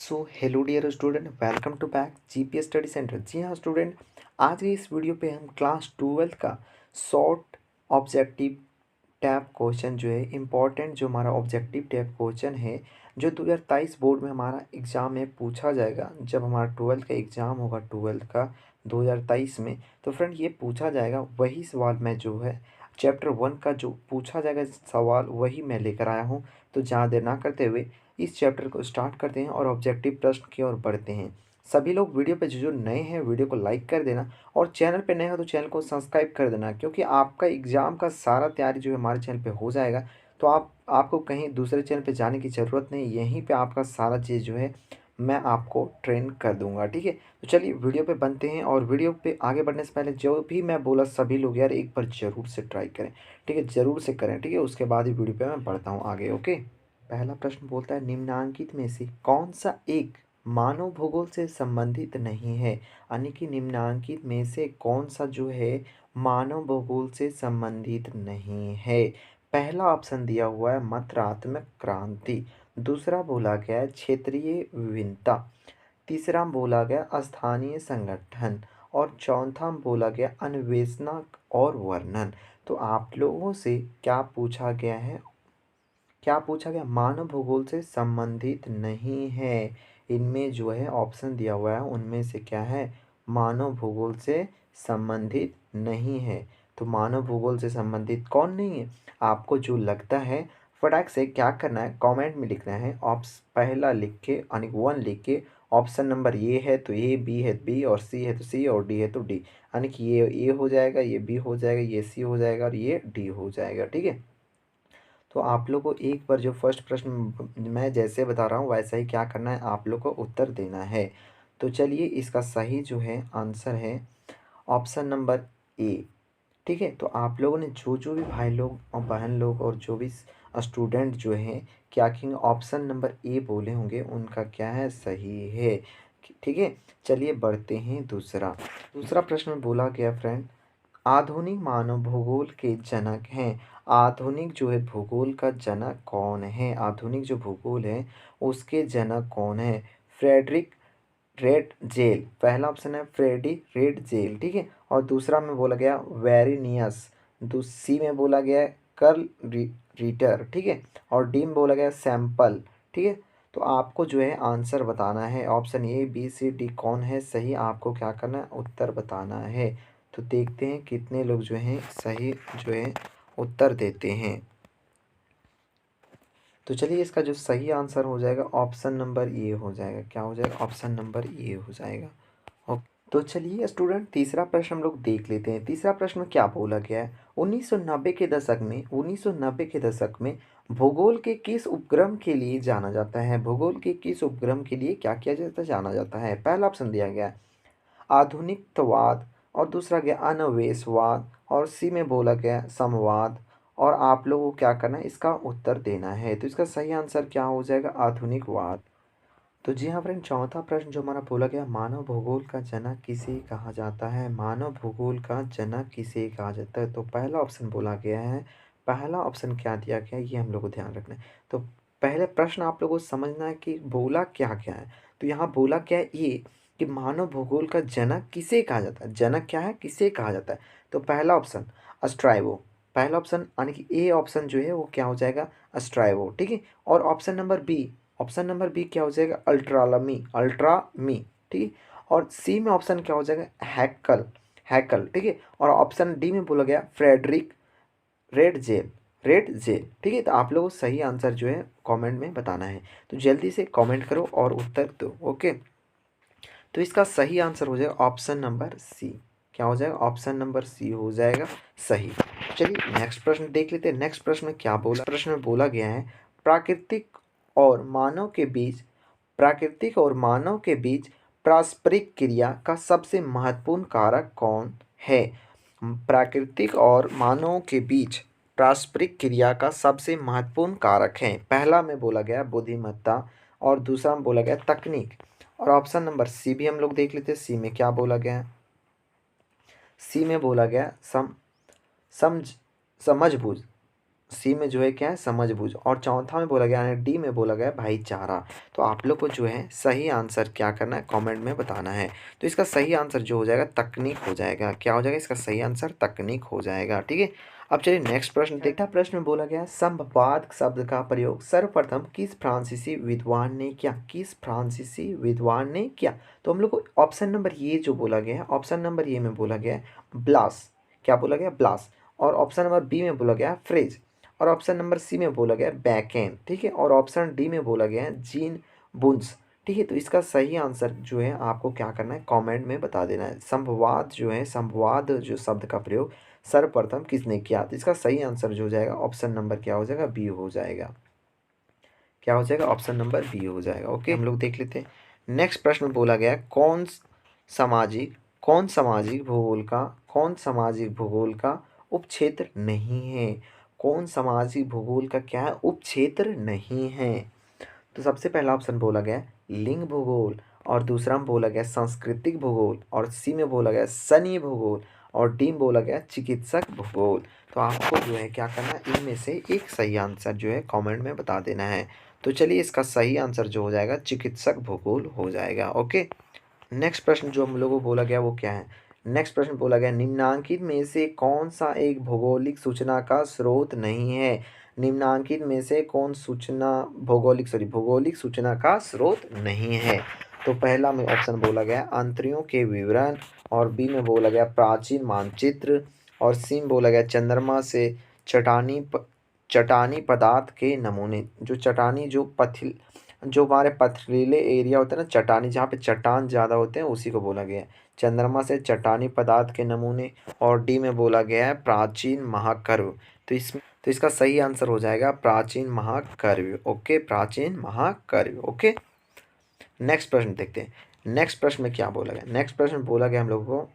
So hello dear student, welcome to back GPS study centre. जी हाँ student, आज की इस वीडियो पे हम क्लास 12 का शॉर्ट ऑब्जेक्टिव टाइप क्वेश्चन जो है इम्पॉर्टेंट, जो हमारा ऑब्जेक्टिव टाइप क्वेश्चन है जो 2023 बोर्ड में हमारा एग्ज़ाम में पूछा जाएगा। जब हमारा 12th का एग्ज़ाम होगा 12th का 2023 में, तो फ्रेंड ये पूछा जाएगा। वही सवाल मैं जो है चैप्टर 1 का जो पूछा जाएगा सवाल वही मैं लेकर आया हूँ। तो ज़्यादा देर ना करते हुए इस चैप्टर को स्टार्ट करते हैं और ऑब्जेक्टिव प्रश्न की ओर बढ़ते हैं। सभी लोग वीडियो पे जो नए हैं वीडियो को लाइक कर देना, और चैनल पे नए हो तो चैनल को सब्सक्राइब कर देना, क्योंकि आपका एग्ज़ाम का सारा तैयारी जो है हमारे चैनल पे हो जाएगा। तो आपको कहीं दूसरे चैनल पे जाने की ज़रूरत नहीं, यहीं पे आपका सारा चीज़ जो है मैं आपको ट्रेन कर दूंगा। ठीक है, तो चलिए वीडियो पे बनते हैं। और वीडियो पे आगे बढ़ने से पहले जो भी मैं बोला सभी लोग यार एक बार ज़रूर से ट्राई करें। ठीक है, ज़रूर से करें। ठीक है, उसके बाद ही वीडियो पे मैं बढ़ता हूँ आगे। ओके, पहला प्रश्न बोलता है निम्नांकित में से कौन सा एक मानव भूगोल से संबंधित नहीं है। यानी कि निम्नांकित में से कौन सा जो है मानव भूगोल से संबंधित नहीं है। पहला ऑप्शन दिया हुआ है मात्रात्मक क्रांति, दूसरा बोला गया है क्षेत्रीय विभिन्नता, तीसरा बोला गया स्थानीय संगठन, और चौथा बोला गया अन्वेषण और वर्णन। तो आप लोगों से क्या पूछा गया है? क्या पूछा गया? मानव भूगोल से संबंधित नहीं है। इनमें जो है ऑप्शन दिया हुआ है उनमें से क्या है? मानव भूगोल से संबंधित नहीं है। तो मानव भूगोल से संबंधित कौन नहीं है? आपको जो लगता है फटाक से क्या करना है, कमेंट में लिखना है। पहला लिख के यानी 1 लिख के ऑप्शन नंबर ए है तो ए, बी है बी, और सी है तो सी, और डी है तो डी। यानी कि ये ए हो जाएगा, ये बी हो जाएगा, ये सी हो जाएगा, और ये डी हो जाएगा। ठीक है, तो आप लोग को एक बार जो फर्स्ट प्रश्न मैं जैसे बता रहा हूँ वैसा ही क्या करना है, आप लोग को उत्तर देना है। तो चलिए, इसका सही जो है आंसर है ऑप्शन नंबर ए। ठीक है, तो आप लोगों ने जो जो भी भाई लोग और बहन लोग और जो भी स्टूडेंट जो हैं क्या कि ऑप्शन नंबर ए बोले होंगे, उनका क्या है? सही है। ठीक है, चलिए बढ़ते हैं। दूसरा दूसरा प्रश्न बोला गया फ्रेंड, आधुनिक मानव भूगोल के जनक हैं। आधुनिक जो है भूगोल का जनक कौन है? आधुनिक जो भूगोल है उसके जनक कौन है? फ्रेडरिक रेड जेल, पहला ऑप्शन है फ्रेडी रेड जेल। ठीक है, और दूसरा में बोला गया वेरिनियस, सी में बोला गया कर्ल रीटर। ठीक है, और डी में बोला गया सैंपल। ठीक है, तो आपको जो है आंसर बताना है। Option A B C D कौन है सही, आपको क्या करना है? उत्तर बताना है। तो देखते हैं कितने लोग जो हैं सही जो है उत्तर देते हैं। तो चलिए, इसका जो सही आंसर हो जाएगा ऑप्शन नंबर ए हो जाएगा। क्या हो जाएगा? ऑप्शन नंबर ए हो जाएगा। ओके, तो चलिए स्टूडेंट, तीसरा प्रश्न हम लोग देख लेते हैं। तीसरा प्रश्न क्या बोला गया है? 1990 के दशक में भूगोल के किस उपक्रम के लिए जाना जाता है? भूगोल के किस उपक्रम के लिए क्या किया जाता है? जाना जाता है। पहला ऑप्शन दिया गया है आधुनिकतावाद, और दूसरा गया अन्वेषवाद, और सी में बोला गया समवाद। और आप लोगों को क्या करना है? इसका उत्तर देना है। तो इसका सही आंसर क्या हो जाएगा? आधुनिकवाद। तो जी हाँ फ्रेंड, चौथा प्रश्न जो हमारा बोला गया, मानव भूगोल का जनक किसे कहा जाता है? मानव भूगोल का जनक किसे कहा जाता है? तो पहला ऑप्शन बोला गया है, पहला ऑप्शन क्या दिया गया है ये हम लोग को ध्यान रखना है। तो पहले प्रश्न आप लोगों को समझना है कि बोला क्या क्या है। तो यहाँ बोला क्या है ये कि मानव भूगोल का जनक किसे कहा जाता है। जनक क्या है, किसे कहा जाता है? तो पहला ऑप्शन अस्ट्राइबो, पहला ऑप्शन यानी कि ए ऑप्शन जो है वो क्या हो जाएगा? अस्ट्राइबो। ठीक है, और option number B, option number B क्या हो जाएगा? अल्ट्रालमी, अल्ट्रामी। ठीक है, और सी में ऑप्शन क्या हो जाएगा? हैकल, हैकल। ठीक है, और ऑप्शन डी में बोला गया Frederick red gel, red gel. ठीक है, तो आप लोगों को सही आंसर जो है कमेंट में बताना है। तो जल्दी से कमेंट करो और उत्तर दो। ओके, तो इसका सही आंसर हो जाएगा ऑप्शन नंबर सी। क्या हो जाएगा? ऑप्शन नंबर सी हो जाएगा सही। चलिए नेक्स्ट प्रश्न देख लेते हैं। नेक्स्ट प्रश्न में क्या बोला? प्रश्न में बोला गया है प्राकृतिक और मानव के बीच, प्राकृतिक और मानव के बीच पारस्परिक क्रिया का सबसे महत्वपूर्ण कारक कौन है? प्राकृतिक और मानव के बीच पारस्परिक क्रिया का सबसे महत्वपूर्ण कारक है। पहला में बोला गया बुद्धिमत्ता, और दूसरा में बोला गया तकनीक, और ऑप्शन नंबर सी भी हम लोग देख लेते हैं। सी में क्या बोला गया है? सी में बोला गया समझ, समझबूझ, सी में जो है क्या है समझबूझ, और चौथा में बोला गया है, डी में बोला गया है भाईचारा। तो आप लोग को जो है सही आंसर क्या करना है कमेंट में बताना है। तो इसका सही आंसर जो हो जाएगा तकनीक हो जाएगा। क्या हो जाएगा इसका सही आंसर तकनीक हो जाएगा। ठीक है, अब चलिए नेक्स्ट प्रश्न देखते हैं। प्रश्न में बोला गया है संवाद शब्द का प्रयोग सर्वप्रथम किस फ्रांसीसी विद्वान ने किया। किस फ्रांसीसी विद्वान ने किया। तो हम लोग को ऑप्शन नंबर ये जो बोला गया है, ऑप्शन नंबर ये में बोला गया है ब्लास। क्या बोला गया ब्लास। और ऑप्शन नंबर बी में बोला गया है फ्रेज। और ऑप्शन नंबर सी में बोला गया है बैकेन। ठीक है, और ऑप्शन डी में बोला गया है जीन बुन्स। ठीक है, तो इसका सही आंसर जो है आपको क्या करना है कमेंट में बता देना है। संवाद जो है, संवाद जो शब्द का प्रयोग सर्वप्रथम किसने किया। तो इसका सही आंसर जो हो जाएगा ऑप्शन नंबर क्या हो जाएगा बी हो जाएगा। क्या हो जाएगा ऑप्शन नंबर बी हो जाएगा। ओके, हम लोग देख लेते हैं। नेक्स्ट प्रश्न में बोला गया है सामाजिक कौन सामाजिक भूगोल का उपक्षेत्र नहीं है। कौन सामाजिक भूगोल का क्या है उपक्षेत्र नहीं है। तो सबसे पहला ऑप्शन बोला गया है लिंग भूगोल, और दूसरा में बोला गया सांस्कृतिक भूगोल, और सी में बोला गया सनी भूगोल, और डी में बोला गया चिकित्सक भूगोल। तो आपको जो है क्या करना है इनमें से एक सही आंसर जो है कमेंट में बता देना है। तो चलिए इसका सही आंसर जो हो जाएगा चिकित्सक भूगोल हो जाएगा। ओके, नेक्स्ट प्रश्न जो हम लोगों को बोला गया वो क्या है। नेक्स्ट प्रश्न बोला गया निम्नांकित में से कौन सा एक भौगोलिक सूचना का स्रोत नहीं है। निम्नांकित में से कौन सूचना भौगोलिक सूचना का स्रोत नहीं है। तो पहला में ऑप्शन बोला गया अंतरियों के विवरण, और बी में बोला गया प्राचीन मानचित्र, और सी में बोला गया चंद्रमा से चटानी पदार्थ के नमूने। जो चटानी जो हमारे पथरीले एरिया होते हैं ना, चटानी जहाँ पे चट्टान ज़्यादा होते हैं उसी को बोला गया है चंद्रमा से चट्टानी पदार्थ के नमूने। और डी में बोला गया है प्राचीन महाकर्व। तो इसका सही आंसर हो जाएगा प्राचीन महाकर्व। ओके, प्राचीन महाकर्व। ओके, नेक्स्ट प्रश्न देखते हैं। नेक्स्ट प्रश्न में क्या बोला गया। नेक्स्ट प्रश्न में बोला गया हम लोगों को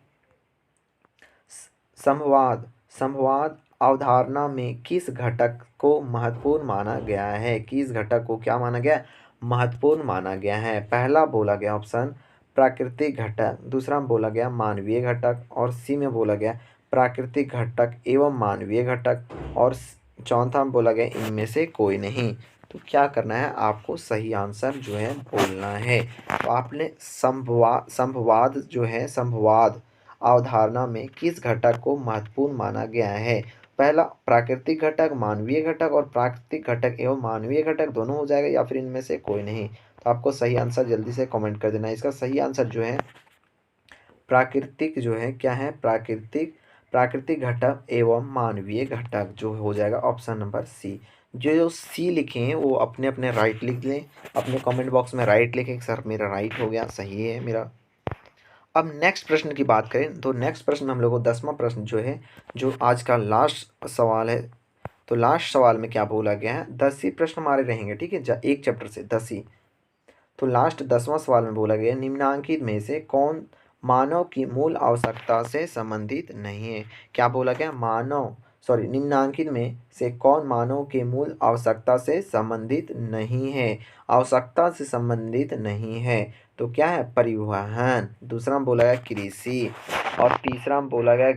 संवाद अवधारणा में किस घटक को महत्वपूर्ण माना गया है। किस घटक को क्या माना गया महत्वपूर्ण माना गया है। पहला बोला गया ऑप्शन प्राकृतिक घटक, दूसरा में बोला गया मानवीय घटक, और सी में बोला गया प्राकृतिक घटक एवं मानवीय घटक, और चौथा में बोला गया इनमें से कोई नहीं। तो क्या करना है आपको सही आंसर जो है बोलना है। तो आपने संवाद जो है संवाद अवधारणा में किस घटक को महत्वपूर्ण माना गया है। पहला प्राकृतिक घटक, मानवीय घटक, और प्राकृतिक घटक एवं मानवीय घटक दोनों हो जाएगा, या फिर इनमें से कोई नहीं। तो आपको सही आंसर जल्दी से कमेंट कर देना है। इसका सही आंसर जो है प्राकृतिक जो है क्या है प्राकृतिक घटक एवं मानवीय घटक जो हो जाएगा ऑप्शन नंबर सी। जो सी लिखे हैं वो अपने अपने राइट लिख लें, अपने कमेंट बॉक्स में राइट लिखें सर मेरा राइट हो गया, सही है मेरा। अब नेक्स्ट प्रश्न की बात करें तो नेक्स्ट प्रश्न हम लोग को 10वां प्रश्न जो है जो आज का लास्ट सवाल है। तो लास्ट सवाल में क्या बोला गया है 10 ही प्रश्न हमारे रहेंगे। ठीक है, एक चैप्टर से 10 ही। तो लास्ट 10वां सवाल में बोला गया निम्नांकित में से कौन मानव की मूल आवश्यकता से संबंधित नहीं है। क्या बोला गया निम्नांकित में से कौन मानव के मूल आवश्यकता से संबंधित नहीं है। आवश्यकता से संबंधित नहीं है तो क्या है परिवहन, दूसरा में बोला गया कृषि, और तीसरा में बोला गया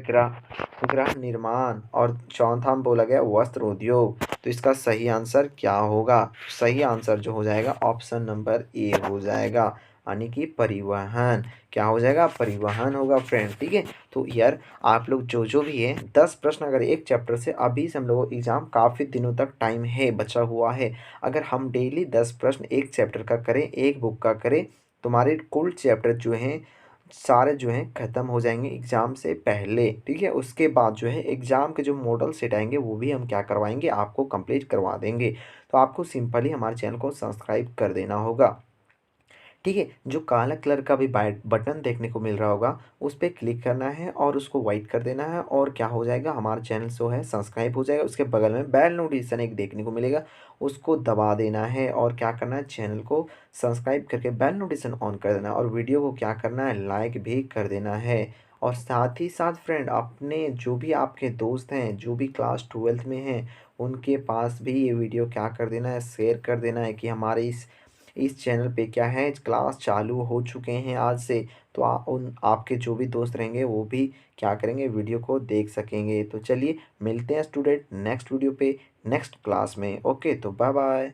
गृह निर्माण, और चौथा में बोला गया वस्त्र उद्योग। तो इसका सही आंसर क्या होगा। सही आंसर जो हो जाएगा ऑप्शन नंबर ए हो जाएगा, यानी कि परिवहन। क्या हो जाएगा परिवहन होगा फ्रेंड। ठीक है, तो यार आप लोग जो भी है 10 प्रश्न अगर एक चैप्टर से, अभी से हम लोगों को एग्जाम काफ़ी दिनों तक टाइम है बचा हुआ है। अगर हम डेली 10 प्रश्न एक चैप्टर का करें, एक बुक का करें, तुम्हारे कुल चैप्टर जो हैं सारे जो हैं ख़त्म हो जाएंगे एग्ज़ाम से पहले। ठीक है, उसके बाद जो है एग्ज़ाम के जो मॉडल सेट आएंगे वो भी हम क्या करवाएंगे आपको कंप्लीट करवा देंगे। तो आपको सिंपली हमारे चैनल को सब्सक्राइब कर देना होगा। ठीक है, जो काला कलर का भी बटन देखने को मिल रहा होगा उस पर क्लिक करना है और उसको वाइट कर देना है, और क्या हो जाएगा हमारा चैनल जो है सब्सक्राइब हो जाएगा। उसके बगल में बेल नोटिफिकेशन एक देखने को मिलेगा, उसको दबा देना है, और क्या करना है चैनल को सब्सक्राइब करके बेल नोटिफिकेशन ऑन कर देना है, और वीडियो को क्या करना है लाइक भी कर देना है। और साथ ही साथ फ्रेंड अपने जो भी आपके दोस्त हैं जो भी क्लास 12th में हैं उनके पास भी ये वीडियो क्या कर देना है शेयर कर देना है कि हमारे इस इस चैनल पे क्या है, क्लास चालू हो चुके हैं आज से। तो उन आपके जो भी दोस्त रहेंगे वो भी क्या करेंगे, वीडियो को देख सकेंगे। तो चलिए मिलते हैं स्टूडेंट नेक्स्ट वीडियो पे, नेक्स्ट क्लास में। ओके, तो बाय बाय।